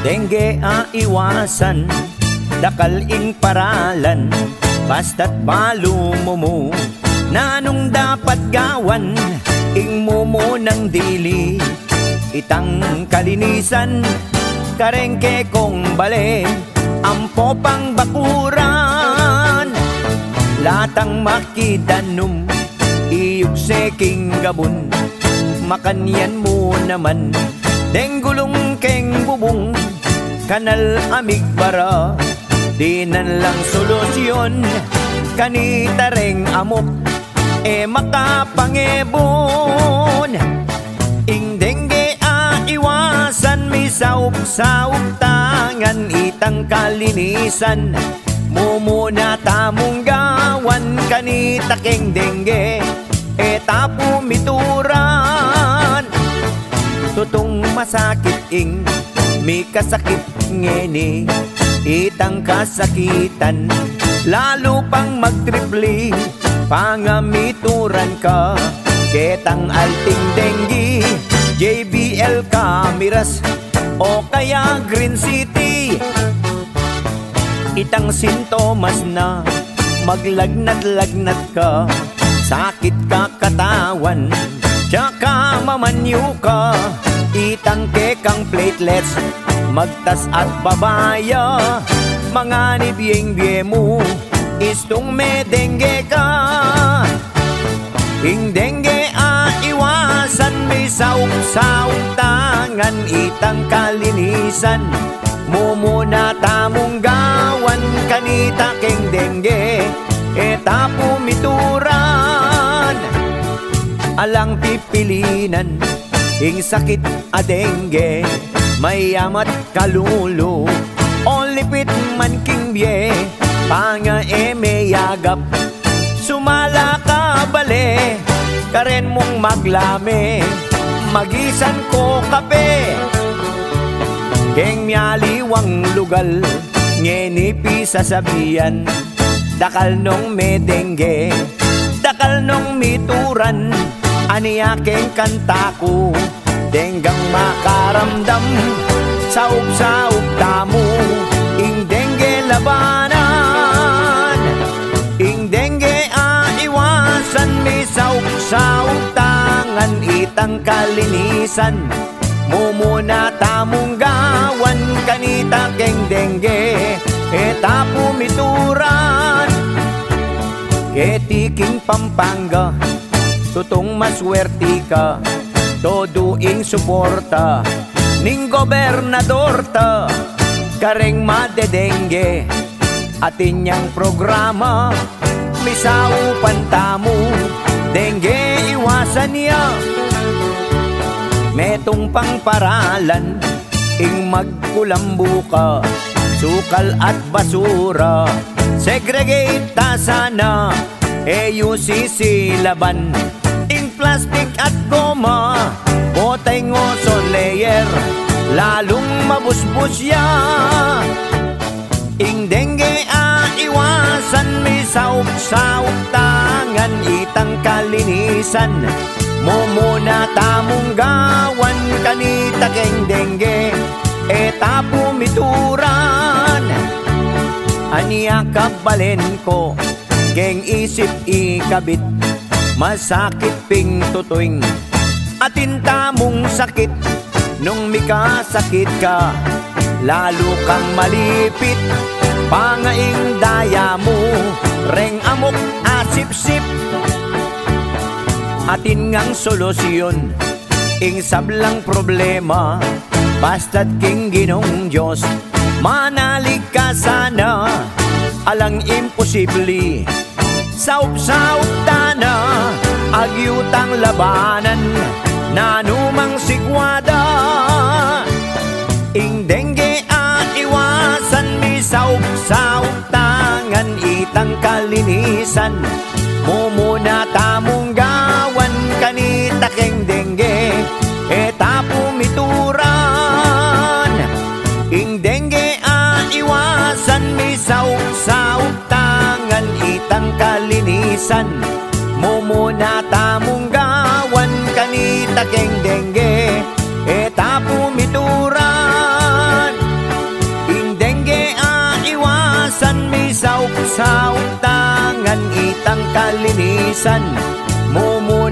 Dengge a iwasan, dakal ing paralan, basta't balumumo, nanong dapat gawan, ing mumo ng dili, itang kalinisan, karengke kong bale, ampo pang bakuran, latang makidanum, iyugse king gabun, makanyan mo naman, denggulong keng bubong, kanal amig bara, di nan lang solusyon, kanita reng amok, makapangebon. Ing dengge a iwasan, may saup-saup tangan, itang kalinisan, mumuna tamong gawan, kanita keng dengge, tapo mituran. Tutong masakit ing may kasakit ngeni, itang kasakitan, lalo pang magtripli, pangamituran ka, ketang alting denggi, JBL Cameras, o kaya Green City. Itang sintomas na maglagnat-lagnat ka, sakit ka katawan, tsaka mamanyo ka, itang kekang platelets, magtas at babaya, mga nibiyeng-biye mo, istong may dengge ka. Ing dengge a iwasan, may saup-saup tangan, itang kalinisan, mumuna tamong gawan, kanita keng dengge, tapo mituran. Alang pipilinan, ing sakit a dengge, may amat kalulo, o lipit man king biye, panga mayagap, sumala ka bale, karen mong maglame, magisan ko kape, keng myaliwang lugal, ngenipi sasabihan, dakal nong may dengge, dakal nong mituran, aniya keng kanta ko, denggang makaramdam, saup-saup tamo, ing dengge labanan. Ing dengge a iwasan, may saup-saup tangan, itang kalinisan, mumuna tamong gawan, kanita keng dengge, tapo mituran. Ketiking Pampanga, tutong maswerti ka, todo ing suporta, ning gobernador ta, kareng madedengge, atin niyang programa, misaupan tamo, dengge iwasan niya. Metong pang paralan, ing magkulambu ka, sukal at basura, segregate ta sana, UCC laban, ing plastic at goma, botay ngoson layer, lalong mabusbus ya. Ing dengge a iwasan, may saup-saup tangan, itang kalinisan, mumuna tamong gawan, kanita keng dengge, tapo mituran. Aniya kabalen ko, keng isip ikabit, masakit ping tutuing, atin tamong sakit, nung mikasakit ka, lalo kang malipit, pangaing daya mo, reng amok asip-sip. Atin ngang solusyon, ing sablang problema, basta't king Ginong Diyos, manalig ka sana, alang imposible, saup-saup tana, agyutang labanan, nanumang sigwada. Ing dengge a iwasan, may saup-saup tangan, itang kalinisan, mumuna tamong gawan, kanita keng dengge, tapo mituran. Ing dengge a iwasan, may saup-saup tangan, itang kalinisan, mumuna tamong gawan, kanita keng dengge, tapo mituran. kalinisan. Mumuna